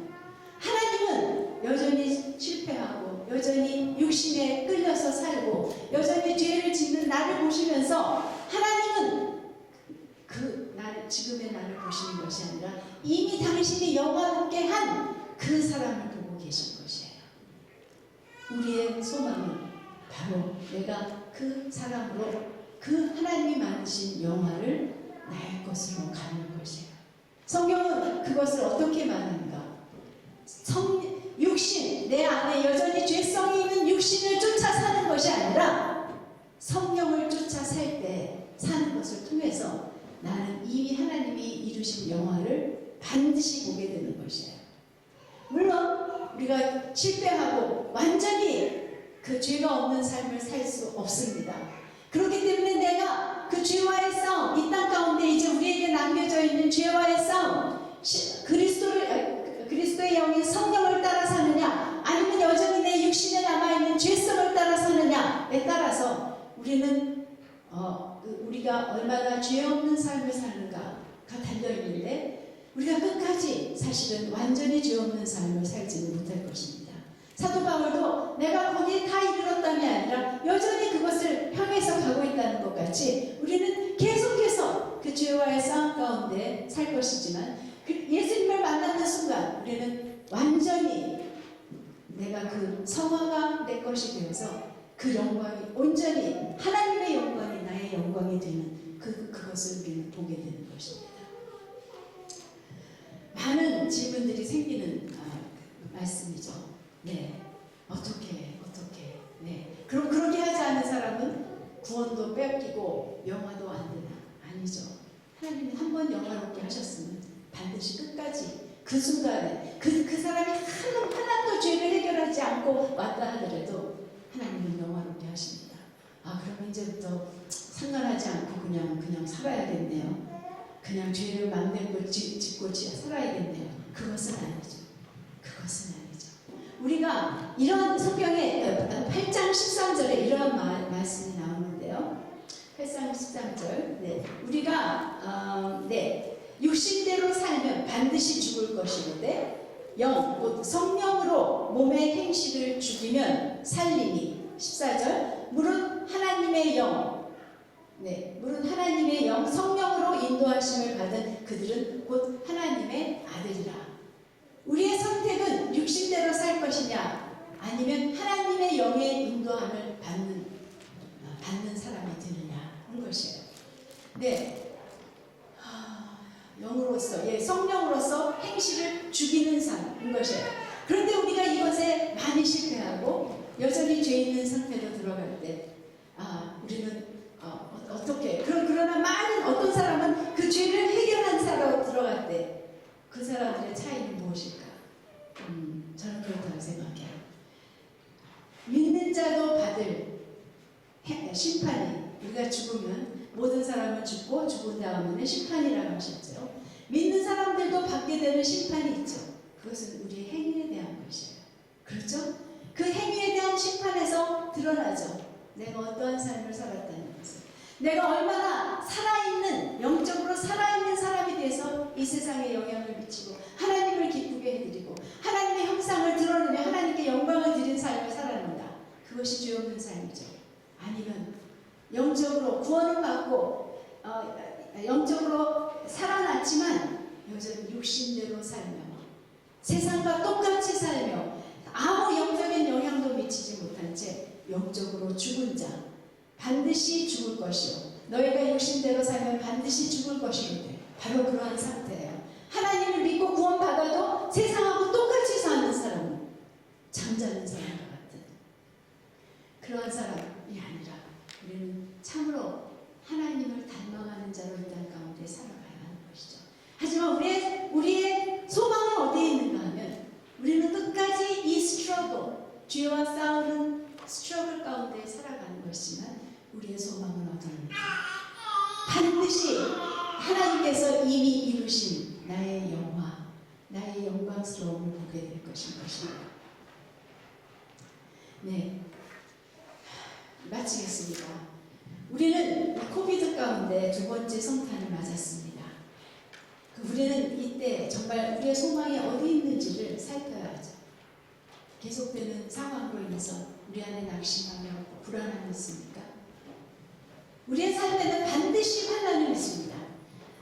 하나님은 여전히 실패하고 여전히 육신에 끌려서 살고 여전히 죄를 짓는 나를 보시면서 하나님은 지금의 나를 보시는 것이 아니라 이미 당신이 영화롭게 한 그 사람을 보고 계신 것이에요. 우리의 소망은 바로 내가 그 사람으로 그 하나님이 만드신 영화를 나의 것으로 가는 것이에요. 성경은 그것을 어떻게 말하는가? 육신, 내 안에 여전히 죄성이 있는 육신을 쫓아 사는 것이 아니라 성령을 쫓아 살 때 사는 것을 통해서 나는 이미 하나님이 이루신 영화를 반드시 보게 되는 것이에요. 물론 우리가 실패하고 완전히 그 죄가 없는 삶을 살 수 없습니다. 그렇기 때문에 내가 그 죄와의 싸움, 이 땅 가운데 이제 우리에게 남겨져 있는 죄와의 싸움, 그리스도의 영인 성령을 따라 사느냐, 아니면 여전히 내 육신에 남아있는 죄성을 따라 사느냐에 따라서 우리는 우리가 얼마나 죄 없는 삶을 사는가가 달려있는데, 우리가 끝까지 사실은 완전히 죄 없는 삶을 살지는 못할 것입니다. 사도 바울도 내가 거기에 다 이르렀다이 아니라 여전히 그것을 향해서 가고 있다는 것 같이 우리는 계속해서 그 죄와의 싸움 가운데 살 것이지만, 예수님을 만나는 순간 우리는 완전히 내가 그 성화가 내 것이 되어서 그 영광이 온전히 하나님의 영광이 나의 영광이 되는 그것을 우리는 보게 되는 것입니다. 많은 질문들이 생기는 말씀이죠. 네, 어떻게, 네. 그럼 그렇게 하지 않은 사람은 구원도 뺏기고 영화도 안 되나? 아니죠. 하나님이 한 번 영화롭게 하셨으면 반드시 끝까지 그 순간에 그 사람이 하나도 죄를 해결하지 않고 왔다 하더라도 하나님은 영화롭게 하십니다. 그러면 이제부터 상관하지 않고 그냥 살아야겠네요. 그냥 죄를 맘대로 짓고 살아야겠네요. 그것은 아니죠. 우리가 이런 성경에 8장 13절에 이런 말씀이 나오는데요. 8장 13절. 네. 우리가 육신대로 살면 반드시 죽을 것이로되 곧 성령으로 몸의 행실을 죽이면 살리니. 14절. 물은 하나님의 영, 성령으로 인도하심을 받은 그들은 곧 하나님의 아들이라. 우리의 선택은 육신대로 살 것이냐, 아니면 하나님의 영의 인도함을 받는 사람이 되느냐 하는 것이에요. 네, 영으로서, 성령으로서 행실을 죽이는 삶인 것이에요. 그런데 우리가 이것에 많이 실패하고 여전히 죄 있는 상태로 들어갈 때, 우리는 어떻게? 그러나 어떤 사람은 그 죄를 해결한 사람으로 들어갈 때 그 사람들의 차이는 무엇일까? 저는 그렇다고 생각해요. 믿는 자도 받을 심판이, 우리가 죽으면 모든 사람은 죽고 죽은 다음에는 심판이라고 하셨죠. 믿는 사람들도 받게 되는 심판이 있죠. 그것은 우리의 행위에 대한 것이에요. 그렇죠? 그 행위에 대한 심판에서 드러나죠. 내가 어떠한 삶을 살았다는 것을. 내가 얼마나 영적으로 살아있는 사람이 돼서 이 세상에 영향을 미치고 하나님을 기쁘게 해드리고 하나님의 형상을 드러내며 하나님께 영광을 드리는 삶을 살았는가. 그것이 죄 없는 삶이죠. 아니면 영적으로 구원을 받고 영적으로 살아났지만 여전히 육신대로 살며 세상과 똑같이 살며 아무 영적인 영향도 미치지 못한 채 영적으로 죽은 자, 반드시 죽을 것이요 너희가 육신대로 살면 반드시 죽을 것이는데 바로 그러한 상태예요. 하나님을 믿고 구원받아도 세상하고 똑같이 사는 사람은 잠자는 사람과 같은 그러한 사람이 아니라 우리는 참으로 하나님을 닮아가는 자로 이 땅 가운데 살아가야 하는 것이죠. 하지만 우리의 소망은 어디에 있는가 하면 우리는 끝까지 이 스트러글, 죄와 싸우는 스트러글 가운데 살아가는 것이지만 우리의 소망은 어디입니까? 반드시 하나님께서 이미 이루신 나의 영화, 나의 영광스러움을 보게 될 것입니다. 네, 마치겠습니다. 우리는 코비드 가운데 두 번째 성탄을 맞았습니다. 우리는 이때 정말 우리의 소망이 어디 있는지를 살펴야 하죠. 계속되는 상황으로 인해서 우리 안에 낙심하며 불안함이 있습니까? 우리의 삶에는 반드시 환난이 있습니다.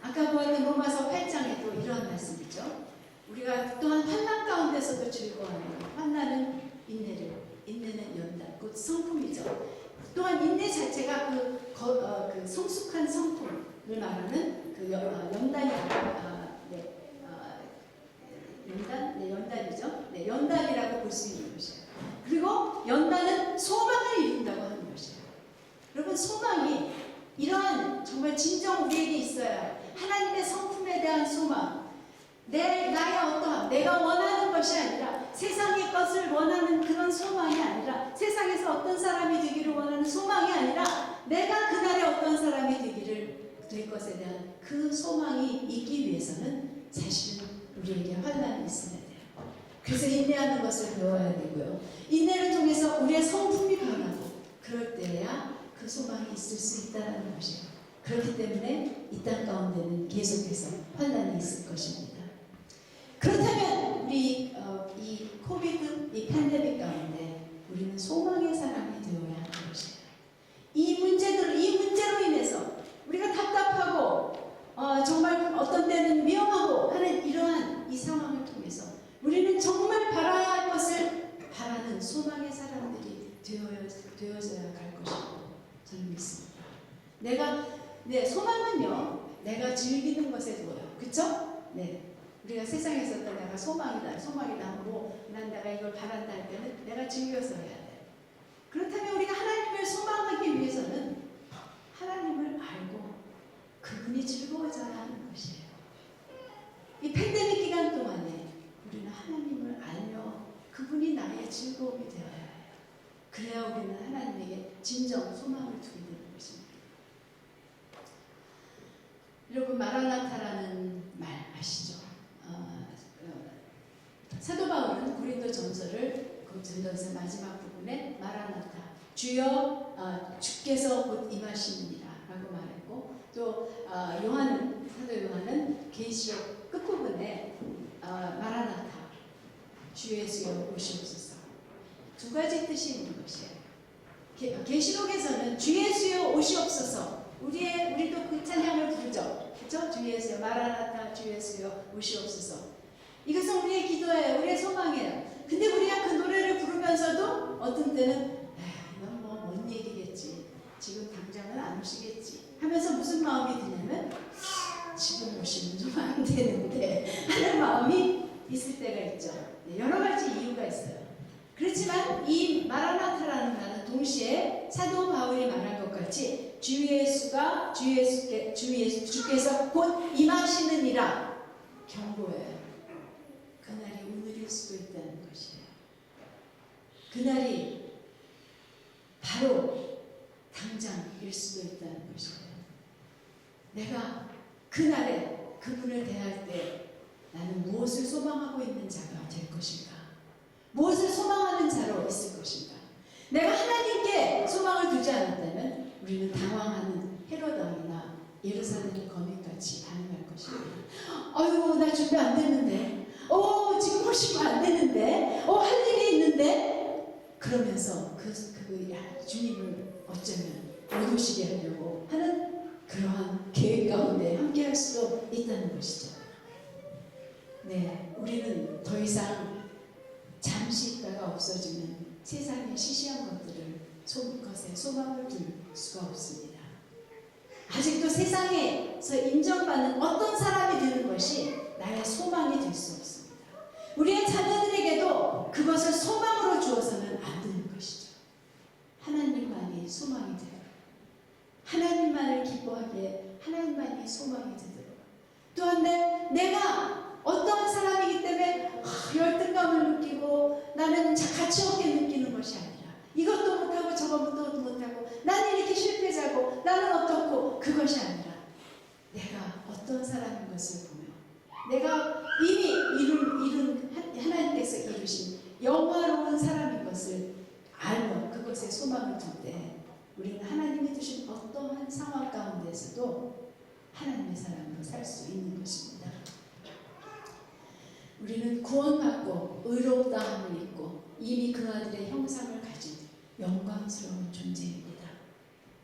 아까 보았던 로마서 8장에도 이런 말씀이죠. 우리가 또한 환난 가운데서도 즐거워하는 환난은 인내는 연단, 곧 성품이죠. 또한 인내 자체가 그 성숙한 성품을 말하는 그 연단이죠. 소망 우리에게 있어야 해요. 하나님의 성품에 대한 소망. 나의 어떠함, 내가 원하는 것이 아니라 세상의 것을 원하는 그런 소망이 아니라 세상에서 어떤 사람이 되기를 원하는 소망이 아니라 내가 그날에 어떤 사람이 될 것에 대한 그 소망이 있기 위해서는 사실은 우리에게 환난이 있어야 돼요. 그래서 인내하는 것을 배워야 되고요. 인내를 통해서 우리의 성품이 변하고 그럴 때야 그 소망이 있을 수 있다는 것이에요. 그렇기 때문에 이 땅 가운데는 계속해서 환난이 있을 것입니다. 그렇다면 우리 이 코비드, 이 팬데믹 가운데 우리는 소망의 사람이 되어야 하는 것이에요. 이 문제로 인해서 우리가 답답하고 정말 어떤 때는 위험하고 하는 이러한 이 상황을 통해서 우리는 정말 바라야 할 것을 바라는 소망의 사람들이 되어져야 할 것이라고 저는 믿습니다. 소망은요, 내가 즐기는 것에 두어요. 그쵸? 네. 우리가 세상에서 또 내가 소망이다 하고 난 내가 이걸 바란다 할 때는 내가 즐겨서 해야 돼. 그렇다면 우리가 하나님을 소망하기 위해서는 하나님을 알고 그분이 즐거워져야 하는 것이에요. 이 팬데믹 기간 동안에 우리는 하나님을 알며 그분이 나의 즐거움이 되어야 해요. 그래야 우리는 하나님에게 진정 소망을 두게 되는 것입니다. 여러분, 마라나타라는 말 아시죠? 사도 바울은 고린도 전서를 그 전서 마지막 부분에 마라나타, 주여 주께서 곧 임하시느니라 라고 말했고, 또 사도 요한은 계시록 끝부분에 마라나타, 주 예수여 오시옵소서, 두 가지 뜻이 있는 것이에요. 계시록에서는 주 예수여 오시옵소서, 우리도 그 찬양을 부르죠. 그렇죠? 주 예수여, 마라나타, 주 예수여 오시옵소서. 이것은 우리의 기도예요. 우리의 소망이에요. 근데 우리가 그 노래를 부르면서도 어떤 때는 이건 뭔 얘기겠지, 지금 당장은 안 오시겠지 하면서 무슨 마음이 드냐면 지금 오시면 좀 안 되는데 하는 마음이 있을 때가 있죠. 여러 가지 이유가 있어요. 그렇지만 이 마라나타라는 말은 동시에 사도 바울이 말한 것 같이 주께서 곧 임하시느니라 경고해요. 그날이 오늘일 수도 있다는 것이에요. 그날이 바로 당장일 수도 있다는 것이에요. 내가 그날에 그분을 대할 때 나는 무엇을 소망하고 있는 자가 될 것인가? 무엇을 소망하는 자로 있을 것인가? 내가 하나님께 소망을 두지 않았다면 우리는 당황하는 헤롯 왕이나 예루살렘 거민같이 반응할 것입니다. 아유, 나 준비 안 됐는데, 지금 오시면 안 되는데, 할 일이 있는데, 그러면서 주님을 어쩌면 못 오시게 하려고 하는 그러한 계획 가운데 함께 할 수도 있다는 것이죠. 네, 우리는 더 이상 잠시 있다가 없어지는 세상의 시시한 것에 소망을 둘 수가 없습니다. 아직도 세상에서 인정받는 어떤 사람이 되는 것이 나의 소망이 될 수 없습니다. 우리의 자녀들에게도 그것을 소망으로 주어서는 안 되는 것이죠. 하나님만이 소망이 되도록, 하나님만을 기뻐하기에 하나님만이 소망이 되도록, 또한 내가 어떠한 사람이기 때문에 열등감을 느끼고 나는 가치 없게 느끼는 것이 아니라 이것도 못하고 저것도 못하고 나는 이렇게 실패자고 나는 어떻고, 그것이 아니라 내가 어떤 사람인 것을 보며 내가 이미 이룬 하나님께서 이루신 영화로운 사람인 것을 알며 그것에 소망을 둘 때 우리는 하나님이 주신 어떠한 상황 가운데서도 하나님의 사람으로 살 수 있는 것입니다. 우리는 구원받고 의롭다함을 입고 이미 그 아들의 형상을 가진 영광스러운 존재입니다.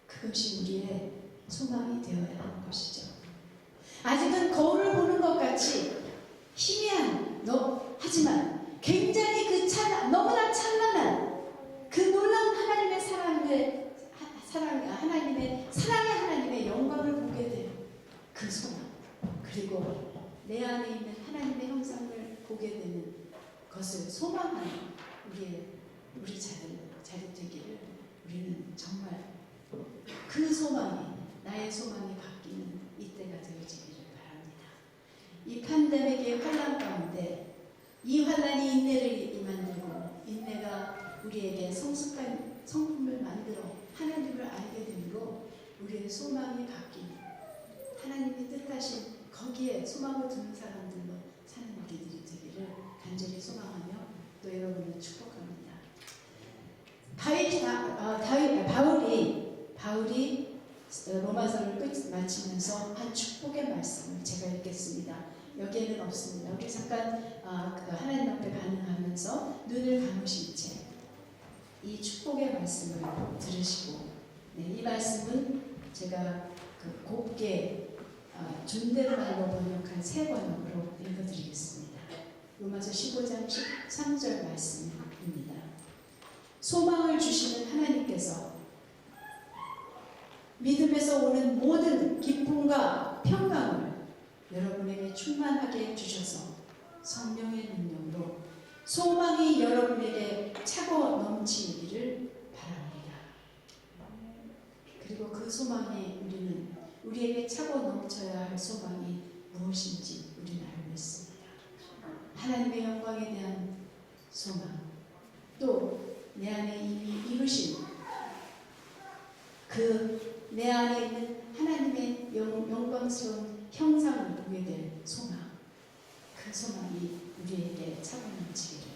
그것이 우리의 소망이 되어야 하는 것이죠. 아직은 거울을 보는 것 같이 희미한 하지만 굉장히 너무나 찬란한 그 놀라운 하나님의 하나님의 영광을 보게 되는 그 소망, 그리고 내 안에 있는 하나님의 형상을 보게 되는 것을 소망하는 우리 자들 되기를 우리는 정말 그 소망이 나의 소망이 바뀌는 사람에게 환난 가운데 이 환난이 인내를 만들고 인내가 우리에게 성숙한 성품을 만들어 하나님을 알게 되므로 우리의 소망이 바뀌는 하나님이 뜻하신 거기에 소망을 두는 사람들로 사는 우리들이 되기를 간절히 소망하며 또 여러분을 축복합니다. 바울이 로마서를 끝 마치면서 한 축복의 말씀을 제가 읽겠습니다. 여기에는 없습니다. 우리 잠깐 하나님 앞에 반응하면서 눈을 감으신 채 이 축복의 말씀을 들으시고, 이 말씀은 제가 곱게 존댓말로 번역한 새 번역으로 읽어드리겠습니다. 로마서 15장 13절 말씀입니다. 소망을 주시는 하나님께서 믿음에서 오는 모든 기쁨과 평강을 여러분에게 충만하게 주셔서 성령의 능력으로 소망이 여러분에게 차고 넘치기를 바랍니다. 그리고 그 소망에 우리에게 차고 넘쳐야 할 소망이 무엇인지 우리는 알고 있습니다. 하나님의 영광에 대한 소망, 또 내 안에 이미 이루신 내 안에 있는 하나님의 영광스러운 형상을 보게 될 소망, 그 소망이 우리에게 차고 넘치기를